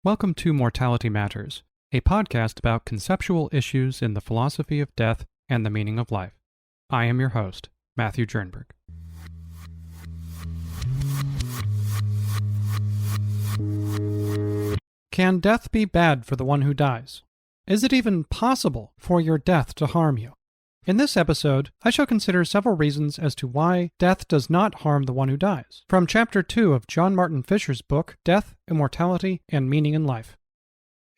Welcome to Mortality Matters, a podcast about conceptual issues in the philosophy of death and the meaning of life. I am your host, Matthew Jernberg. Can death be bad for the one who dies? Is it even possible for your death to harm you? In this episode, I shall consider several reasons as to why death does not harm the one who dies, from Chapter 2 of John Martin Fischer's book, Death, Immortality, and Meaning in Life.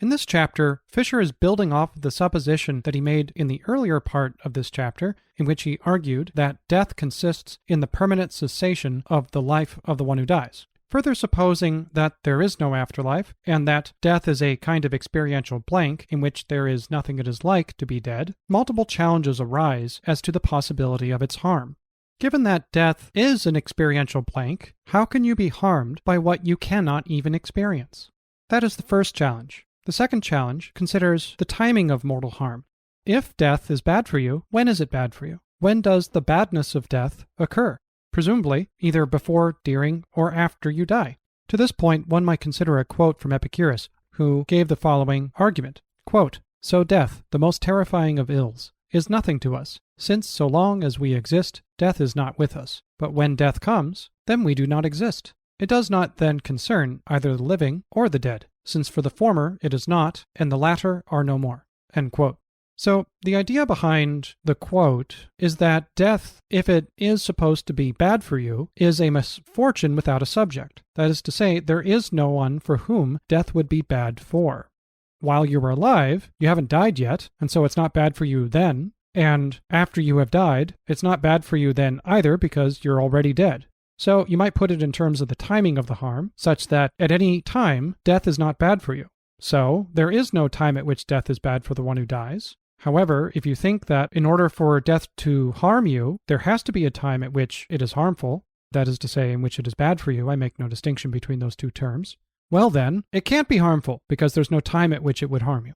In this chapter, Fischer is building off of the supposition that he made in the earlier part of this chapter, in which he argued that death consists in the permanent cessation of the life of the one who dies. Further supposing that there is no afterlife, and that death is a kind of experiential blank in which there is nothing it is like to be dead, multiple challenges arise as to the possibility of its harm. Given that death is an experiential blank, how can you be harmed by what you cannot even experience? That is the first challenge. The second challenge considers the timing of mortal harm. If death is bad for you, when is it bad for you? When does the badness of death occur? Presumably, either before, during, or after you die. To this point, one might consider a quote from Epicurus, who gave the following argument, quote, "So death, the most terrifying of ills, is nothing to us, since so long as we exist, death is not with us. But when death comes, then we do not exist. It does not then concern either the living or the dead, since for the former it is not, and the latter are no more." End quote. So the idea behind the quote is that death, if it is supposed to be bad for you, is a misfortune without a subject. That is to say, there is no one for whom death would be bad for. While you were alive, you haven't died yet, and so it's not bad for you then. And after you have died, it's not bad for you then either because you're already dead. So you might put it in terms of the timing of the harm, such that at any time, death is not bad for you. So there is no time at which death is bad for the one who dies. However, if you think that in order for death to harm you, there has to be a time at which it is harmful, that is to say, in which it is bad for you, I make no distinction between those two terms, well then, it can't be harmful because there's no time at which it would harm you.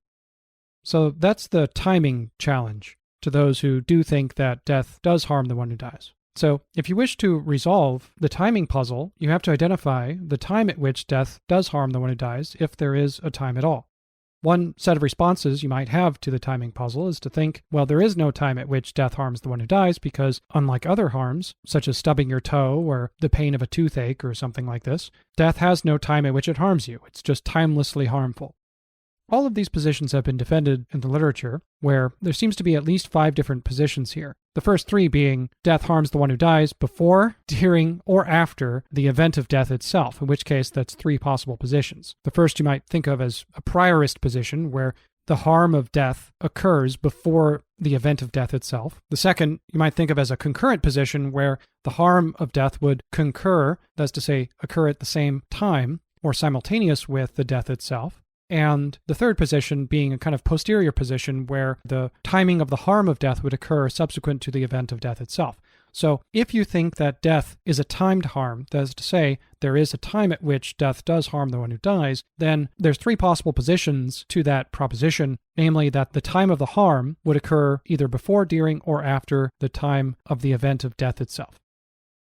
So that's the timing challenge to those who do think that death does harm the one who dies. So if you wish to resolve the timing puzzle, you have to identify the time at which death does harm the one who dies, if there is a time at all. One set of responses you might have to the timing puzzle is to think, well, there is no time at which death harms the one who dies because, unlike other harms, such as stubbing your toe or the pain of a toothache or something like this, death has no time at which it harms you. It's just timelessly harmful. All of these positions have been defended in the literature, where there seems to be at least 5 different positions here. The first 3 being death harms the one who dies before, during, or after the event of death itself, in which case that's 3 possible positions. The first you might think of as a priorist position, where the harm of death occurs before the event of death itself. The second you might think of as a concurrent position, where the harm of death would concur, that's to say, occur at the same time or simultaneous with the death itself. And the third position being a kind of posterior position where the timing of the harm of death would occur subsequent to the event of death itself. So if you think that death is a timed harm, that is to say, there is a time at which death does harm the one who dies, then there's 3 possible positions to that proposition, namely that the time of the harm would occur either before, during, or after the time of the event of death itself.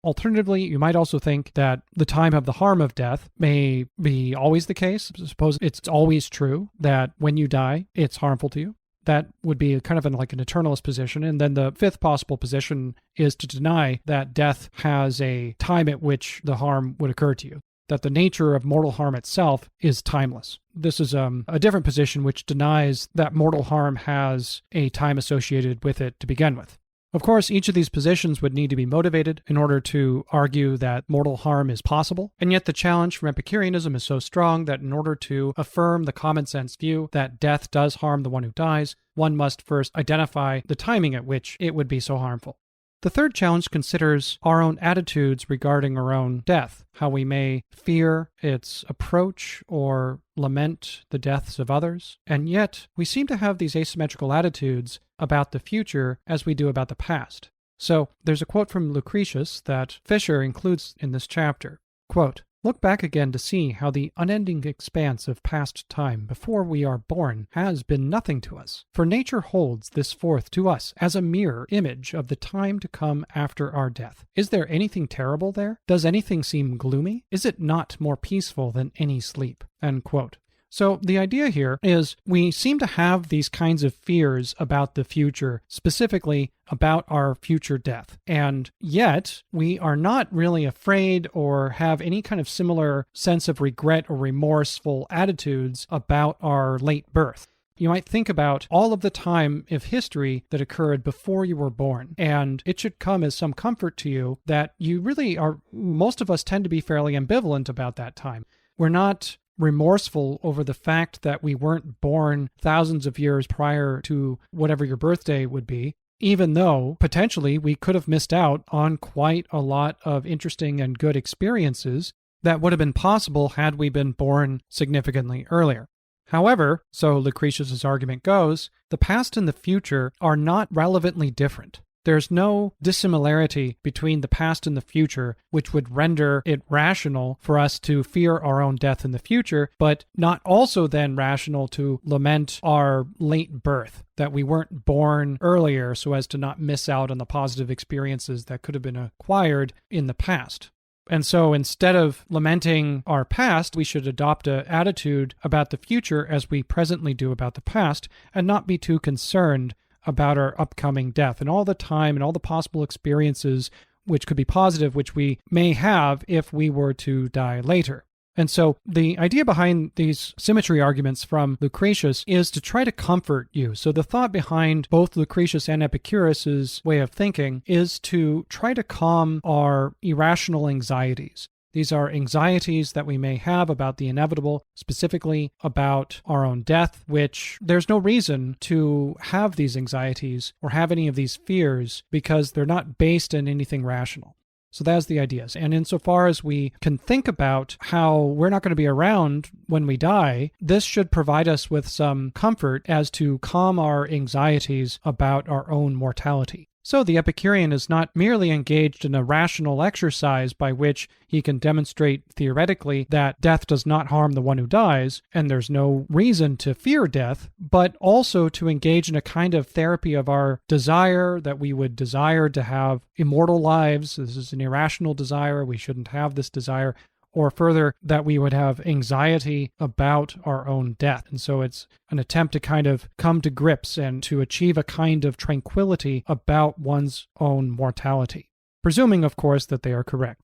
Alternatively, you might also think that the time of the harm of death may be always the case. Suppose it's always true that when you die, it's harmful to you. That would be kind of like an eternalist position. And then the 5th possible position is to deny that death has a time at which the harm would occur to you, that the nature of mortal harm itself is timeless. This is a different position which denies that mortal harm has a time associated with it to begin with. Of course, each of these positions would need to be motivated in order to argue that mortal harm is possible, and yet the challenge from Epicureanism is so strong that in order to affirm the common sense view that death does harm the one who dies, one must first identify the timing at which it would be so harmful. The third challenge considers our own attitudes regarding our own death, how we may fear its approach or lament the deaths of others, and yet we seem to have these asymmetrical attitudes about the future as we do about the past. So there's a quote from Lucretius that Fischer includes in this chapter. Quote, "Look back again to see how the unending expanse of past time before we are born has been nothing to us. For nature holds this forth to us as a mirror image of the time to come after our death. Is there anything terrible there? Does anything seem gloomy? Is it not more peaceful than any sleep?" End quote. So the idea here is we seem to have these kinds of fears about the future, specifically about our future death. And yet we are not really afraid or have any kind of similar sense of regret or remorseful attitudes about our late birth. You might think about all of the time of history that occurred before you were born, and it should come as some comfort to you that you really are, most of us tend to be fairly ambivalent about that time. We're not remorseful over the fact that we weren't born thousands of years prior to whatever your birthday would be, even though potentially we could have missed out on quite a lot of interesting and good experiences that would have been possible had we been born significantly earlier. However, so Lucretius's argument goes, the past and the future are not relevantly different. There's no dissimilarity between the past and the future, which would render it rational for us to fear our own death in the future, but not also then rational to lament our late birth, that we weren't born earlier so as to not miss out on the positive experiences that could have been acquired in the past. And so instead of lamenting our past, we should adopt an attitude about the future as we presently do about the past, and not be too concerned about our upcoming death and all the time and all the possible experiences which could be positive, which we may have if we were to die later. And so the idea behind these symmetry arguments from Lucretius is to try to comfort you. So the thought behind both Lucretius and Epicurus's way of thinking is to try to calm our irrational anxieties. These are anxieties that we may have about the inevitable, specifically about our own death, which there's no reason to have these anxieties or have any of these fears because they're not based in anything rational. So that's the ideas. And insofar as we can think about how we're not going to be around when we die, this should provide us with some comfort as to calm our anxieties about our own mortality. So the Epicurean is not merely engaged in a rational exercise by which he can demonstrate theoretically that death does not harm the one who dies, and there's no reason to fear death, but also to engage in a kind of therapy of our desire, that we would desire to have immortal lives. This is an irrational desire. We shouldn't have this desire. Or further, that we would have anxiety about our own death. And so it's an attempt to kind of come to grips and to achieve a kind of tranquility about one's own mortality, presuming, of course, that they are correct.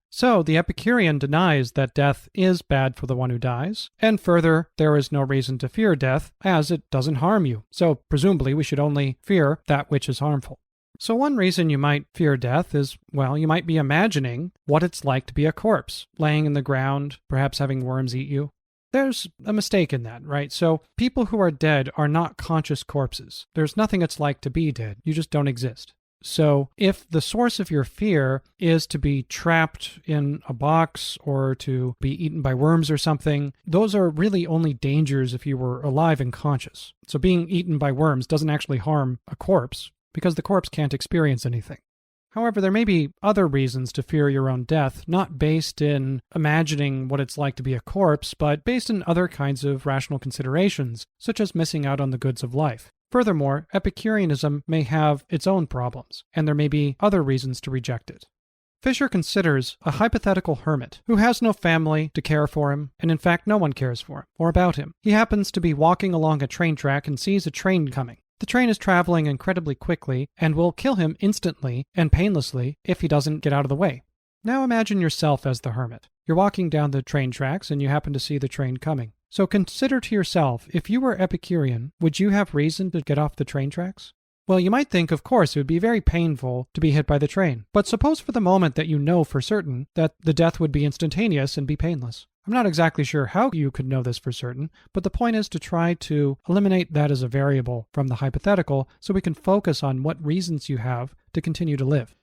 So the Epicurean denies that death is bad for the one who dies, and further, there is no reason to fear death, as it doesn't harm you. So presumably we should only fear that which is harmful. So one reason you might fear death is, well, you might be imagining what it's like to be a corpse, laying in the ground, perhaps having worms eat you. There's a mistake in that, right? So people who are dead are not conscious corpses. There's nothing it's like to be dead. You just don't exist. So if the source of your fear is to be trapped in a box or to be eaten by worms or something, those are really only dangers if you were alive and conscious. So being eaten by worms doesn't actually harm a corpse, because the corpse can't experience anything. However, there may be other reasons to fear your own death, not based in imagining what it's like to be a corpse, but based in other kinds of rational considerations, such as missing out on the goods of life. Furthermore, Epicureanism may have its own problems, and there may be other reasons to reject it. Fischer considers a hypothetical hermit who has no family to care for him, and in fact no one cares for him or about him. He happens to be walking along a train track and sees a train coming. The train is traveling incredibly quickly and will kill him instantly and painlessly if he doesn't get out of the way. Now imagine yourself as the hermit. You're walking down the train tracks and you happen to see the train coming. So consider to yourself, if you were Epicurean, would you have reason to get off the train tracks? Well, you might think, of course, it would be very painful to be hit by the train. But suppose for the moment that you know for certain that the death would be instantaneous and be painless. I'm not exactly sure how you could know this for certain, but the point is to try to eliminate that as a variable from the hypothetical so we can focus on what reasons you have to continue to live.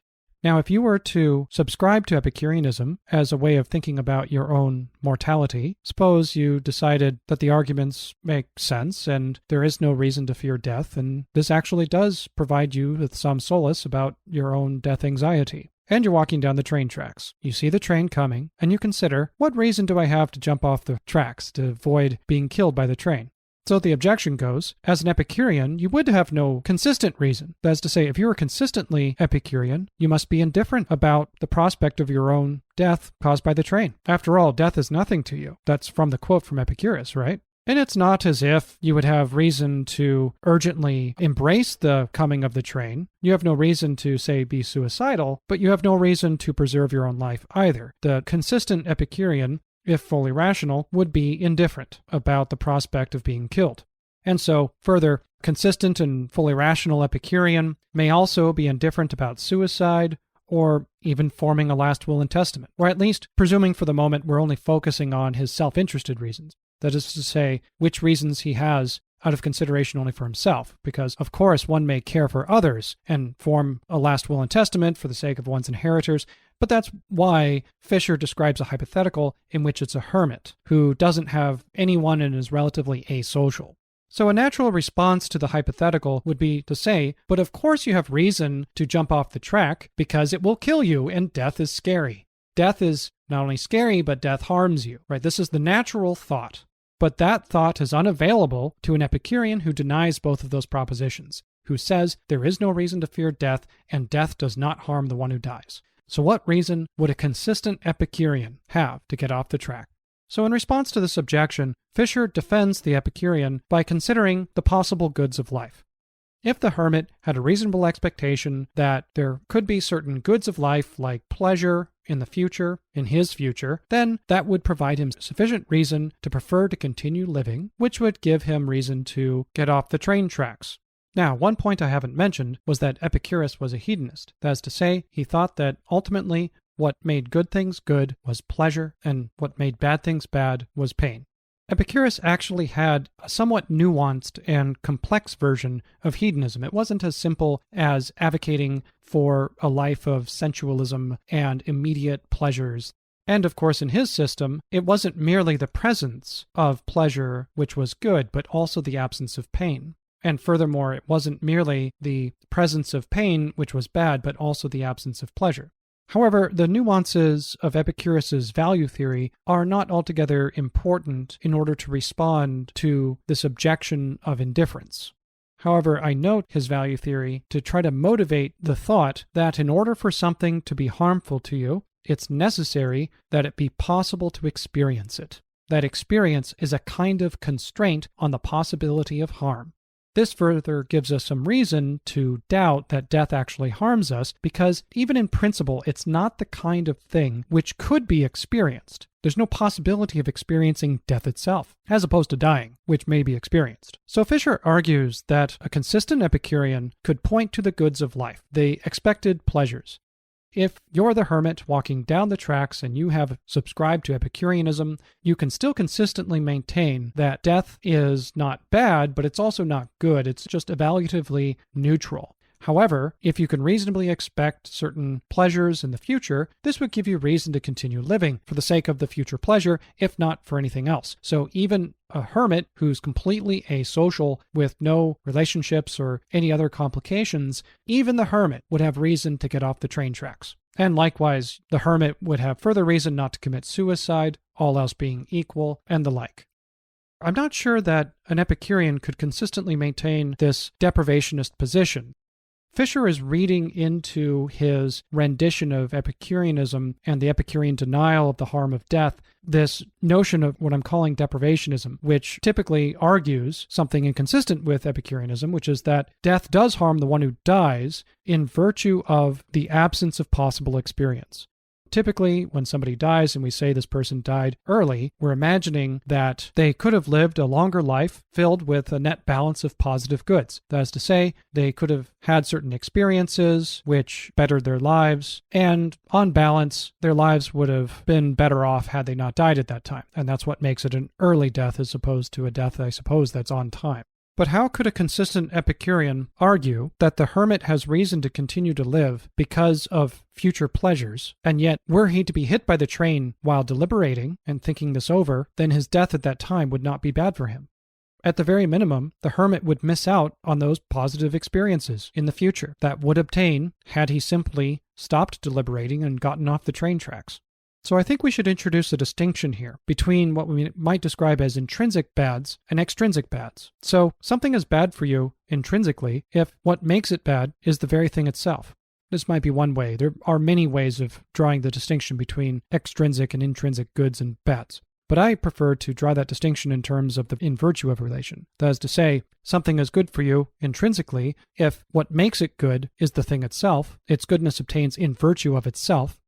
Now, if you were to subscribe to Epicureanism as a way of thinking about your own mortality, suppose you decided that the arguments make sense and there is no reason to fear death, and this actually does provide you with some solace about your own death anxiety. And you're walking down the train tracks. You see the train coming, and you consider, what reason do I have to jump off the tracks to avoid being killed by the train? So the objection goes, as an Epicurean, you would have no consistent reason. That is to say, if you were consistently Epicurean, you must be indifferent about the prospect of your own death caused by the train. After all, death is nothing to you. That's from the quote from Epicurus, right? And it's not as if you would have reason to urgently embrace the coming of the train. You have no reason to, say, be suicidal, but you have no reason to preserve your own life either. The consistent Epicurean, if fully rational, would be indifferent about the prospect of being killed. And so, further, consistent and fully rational Epicurean may also be indifferent about suicide, or even forming a last will and testament, or at least presuming for the moment we're only focusing on his self-interested reasons. That is to say, which reasons he has out of consideration only for himself, because of course one may care for others and form a last will and testament for the sake of one's inheritors, but that's why Fischer describes a hypothetical in which it's a hermit who doesn't have anyone and is relatively asocial. So a natural response to the hypothetical would be to say, but of course you have reason to jump off the track because it will kill you and death is scary. Death is not only scary, but death harms you, right? This is the natural thought. But that thought is unavailable to an Epicurean who denies both of those propositions, who says there is no reason to fear death and death does not harm the one who dies. So what reason would a consistent Epicurean have to get off the track? So in response to this objection, Fischer defends the Epicurean by considering the possible goods of life. If the hermit had a reasonable expectation that there could be certain goods of life like pleasure in the future, in his future, then that would provide him sufficient reason to prefer to continue living, which would give him reason to get off the train tracks. Now, one point I haven't mentioned was that Epicurus was a hedonist. That is to say, he thought that ultimately what made good things good was pleasure, and what made bad things bad was pain. Epicurus actually had a somewhat nuanced and complex version of hedonism. It wasn't as simple as advocating for a life of sensualism and immediate pleasures. And of course, in his system, it wasn't merely the presence of pleasure which was good, but also the absence of pain. And furthermore, it wasn't merely the presence of pain which was bad, but also the absence of pleasure. However, the nuances of Epicurus's value theory are not altogether important in order to respond to this objection of indifference. However, I note his value theory to try to motivate the thought that in order for something to be harmful to you, it's necessary that it be possible to experience it. That experience is a kind of constraint on the possibility of harm. This further gives us some reason to doubt that death actually harms us, because even in principle, it's not the kind of thing which could be experienced. There's no possibility of experiencing death itself, as opposed to dying, which may be experienced. So Fischer argues that a consistent Epicurean could point to the goods of life, the expected pleasures. If you're the hermit walking down the tracks and you have subscribed to Epicureanism, you can still consistently maintain that death is not bad, but it's also not good. It's just evaluatively neutral. However, if you can reasonably expect certain pleasures in the future, this would give you reason to continue living for the sake of the future pleasure, if not for anything else. So even a hermit who's completely asocial with no relationships or any other complications, even the hermit would have reason to get off the train tracks. And likewise, the hermit would have further reason not to commit suicide, all else being equal, and the like. I'm not sure that an Epicurean could consistently maintain this deprivationist position. Fischer is reading into his rendition of Epicureanism and the Epicurean denial of the harm of death this notion of what I'm calling deprivationism, which typically argues something inconsistent with Epicureanism, which is that death does harm the one who dies in virtue of the absence of possible experience. Typically, when somebody dies and we say this person died early, we're imagining that they could have lived a longer life filled with a net balance of positive goods. That is to say, they could have had certain experiences which bettered their lives, and on balance, their lives would have been better off had they not died at that time. And that's what makes it an early death as opposed to a death, I suppose, that's on time. But how could a consistent Epicurean argue that the hermit has reason to continue to live because of future pleasures, and yet were he to be hit by the train while deliberating and thinking this over, then his death at that time would not be bad for him? At the very minimum, the hermit would miss out on those positive experiences in the future that would obtain had he simply stopped deliberating and gotten off the train tracks. So I think we should introduce a distinction here between what we might describe as intrinsic bads and extrinsic bads. So something is bad for you intrinsically if what makes it bad is the very thing itself. This might be one way. There are many ways of drawing the distinction between extrinsic and intrinsic goods and bads. But I prefer to draw that distinction in terms of the in virtue of relation. That is to say, something is good for you intrinsically if what makes it good is the thing itself, its goodness obtains in virtue of itself,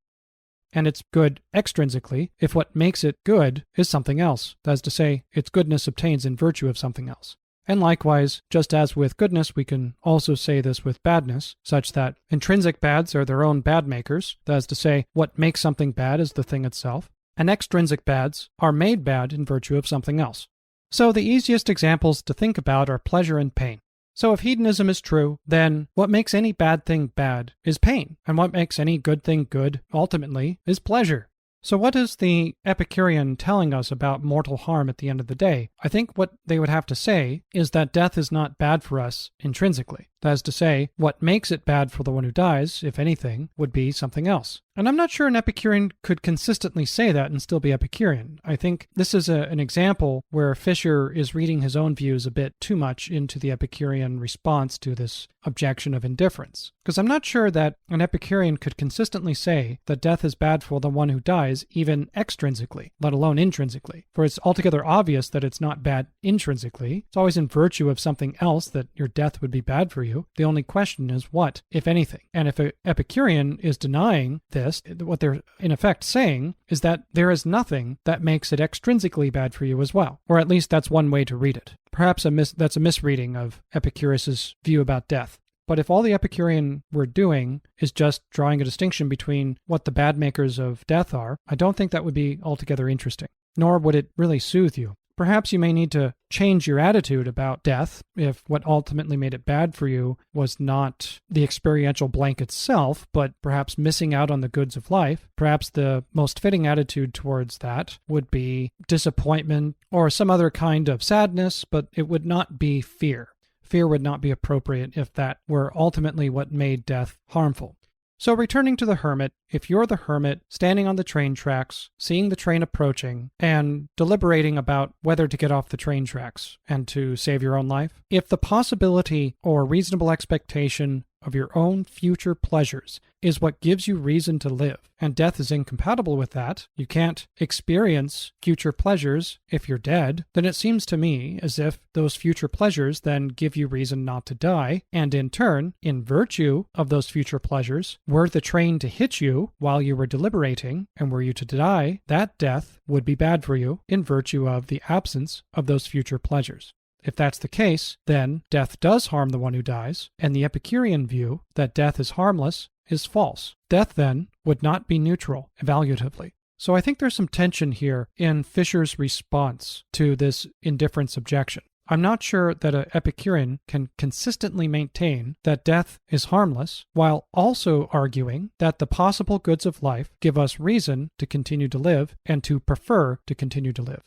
and it's good extrinsically if what makes it good is something else. That is to say, its goodness obtains in virtue of something else. And likewise, just as with goodness, we can also say this with badness, such that intrinsic bads are their own bad makers. That is to say, what makes something bad is the thing itself, and extrinsic bads are made bad in virtue of something else. So the easiest examples to think about are pleasure and pain. So if hedonism is true, then what makes any bad thing bad is pain, and what makes any good thing good, ultimately, is pleasure. So what is the Epicurean telling us about mortal harm at the end of the day? I think what they would have to say is that death is not bad for us intrinsically. That is to say, what makes it bad for the one who dies, if anything, would be something else. And I'm not sure an Epicurean could consistently say that and still be Epicurean. I think this is an example where Fischer is reading his own views a bit too much into the Epicurean response to this objection of indifference. Because I'm not sure that an Epicurean could consistently say that death is bad for the one who dies, even extrinsically, let alone intrinsically. For it's altogether obvious that it's not bad intrinsically. It's always in virtue of something else that your death would be bad for you. The only question is what, if anything. And if an Epicurean is denying this, what they're in effect saying is that there is nothing that makes it extrinsically bad for you as well. Or at least that's one way to read it. Perhaps that's a misreading of Epicurus's view about death. But if all the Epicurean were doing is just drawing a distinction between what the bad makers of death are, I don't think that would be altogether interesting, nor would it really soothe you. Perhaps you may need to change your attitude about death if what ultimately made it bad for you was not the experiential blank itself, but perhaps missing out on the goods of life. Perhaps the most fitting attitude towards that would be disappointment or some other kind of sadness, but it would not be fear. Fear would not be appropriate if that were ultimately what made death harmful. So returning to the hermit, if you're the hermit standing on the train tracks, seeing the train approaching, and deliberating about whether to get off the train tracks and to save your own life, if the possibility or reasonable expectation of your own future pleasures is what gives you reason to live, and death is incompatible with that, you can't experience future pleasures if you're dead, then it seems to me as if those future pleasures then give you reason not to die, and in turn, in virtue of those future pleasures, were the train to hit you while you were deliberating, and were you to die, that death would be bad for you in virtue of the absence of those future pleasures. If that's the case, then death does harm the one who dies, and the Epicurean view that death is harmless is false. Death, then, would not be neutral evaluatively. So I think there's some tension here in Fischer's response to this indifference objection. I'm not sure that an Epicurean can consistently maintain that death is harmless while also arguing that the possible goods of life give us reason to continue to live and to prefer to continue to live.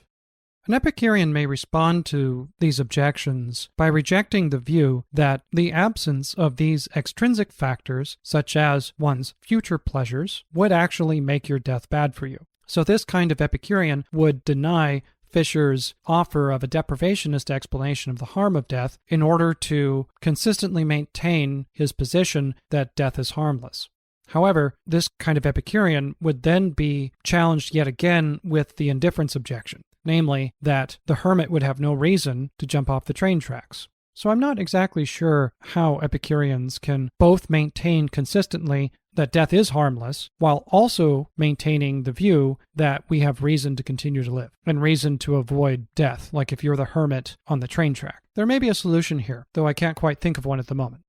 An Epicurean may respond to these objections by rejecting the view that the absence of these extrinsic factors, such as one's future pleasures, would actually make your death bad for you. So this kind of Epicurean would deny Fischer's offer of a deprivationist explanation of the harm of death in order to consistently maintain his position that death is harmless. However, this kind of Epicurean would then be challenged yet again with the indifference objection, namely that the hermit would have no reason to jump off the train tracks. So I'm not exactly sure how Epicureans can both maintain consistently that death is harmless while also maintaining the view that we have reason to continue to live and reason to avoid death, like if you're the hermit on the train track. There may be a solution here, though I can't quite think of one at the moment.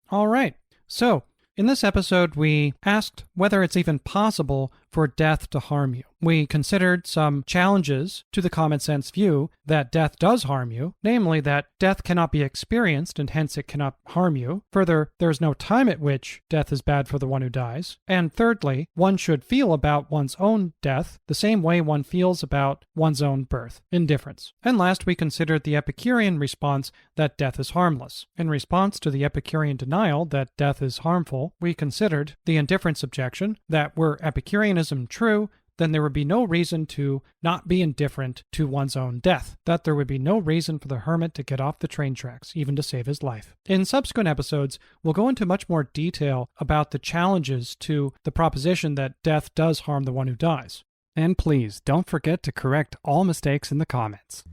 All right, so in this episode, we asked whether it's even possible for death to harm you. We considered some challenges to the common sense view that death does harm you, namely that death cannot be experienced and hence it cannot harm you. Further, there is no time at which death is bad for the one who dies. And thirdly, one should feel about one's own death the same way one feels about one's own birth, indifference. And last, we considered the Epicurean response that death is harmless. In response to the Epicurean denial that death is harmful, we considered the indifference objection that were Epicureanism true, then there would be no reason to not be indifferent to one's own death, that there would be no reason for the hermit to get off the train tracks, even to save his life. In subsequent episodes, we'll go into much more detail about the challenges to the proposition that death does harm the one who dies. And please, don't forget to correct all mistakes in the comments.